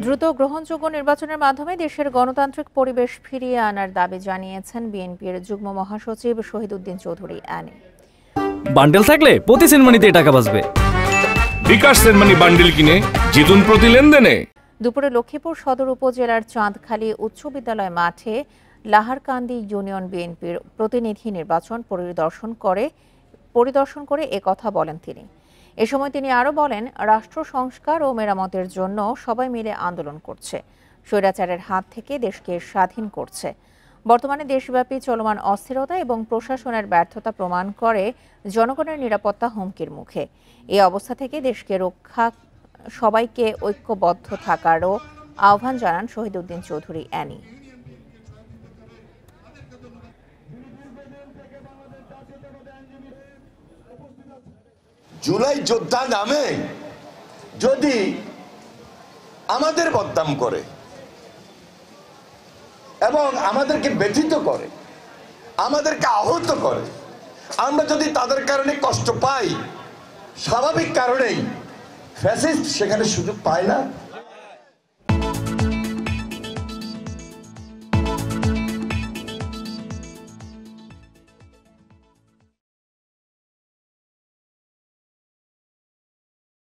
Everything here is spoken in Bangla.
দ্রুত গ্রহণযোগ্য নির্বাচনের মাধ্যমে দেশের গণতান্ত্রিক পরিবেশ ফিরিয়ে আনার দাবি জানিয়েছেন বিএনপির যুগ্ম মহাসচিব শহীদউদ্দিন চৌধুরী আনি। বান্ডেল থাকলে প্রতি সেনমানিতে টাকা বাঁচবে। বিকাশ সেনমানি বান্ডেল কিনে জিতুন প্রতি লেনদেনে। দুপুরে লক্ষ্মীপুর সদর উপজেলার চাঁদখালী উচ্চ বিদ্যালয় মাঠে লাহারকান্দি ইউনিয়ন বিএনপির প্রতিনিধি নির্বাচন পরিদর্শন করে একথা বলেন তিনি। এ সময় তিনি আরও বলেন, রাষ্ট্র সংস্কার ও মেরামতের জন্য সবাই মিলে আন্দোলন করছে, স্বৈরাচারের হাত থেকে দেশকে স্বাধীন করছে। বর্তমানে দেশব্যাপী চলমান অস্থিরতা এবং প্রশাসনের ব্যর্থতা প্রমাণ করে জনগণের নিরাপত্তা হুমকির মুখে। এই অবস্থা থেকে দেশকে রক্ষা সবাইকে ঐক্যবদ্ধ থাকারও আহ্বান জানান শহীদউদ্দিন চৌধুরী অ্যানি। জুলাই যোদ্ধা নামে যদি আমাদের বদনাম করে এবং আমাদেরকে ব্যথিত করে, আমাদেরকে আহত করে, আমরা যদি তাদের কারণে কষ্ট পাই, স্বাভাবিক কারণেই ফ্যাসিস্ট সেখানে সুযোগ পায় না।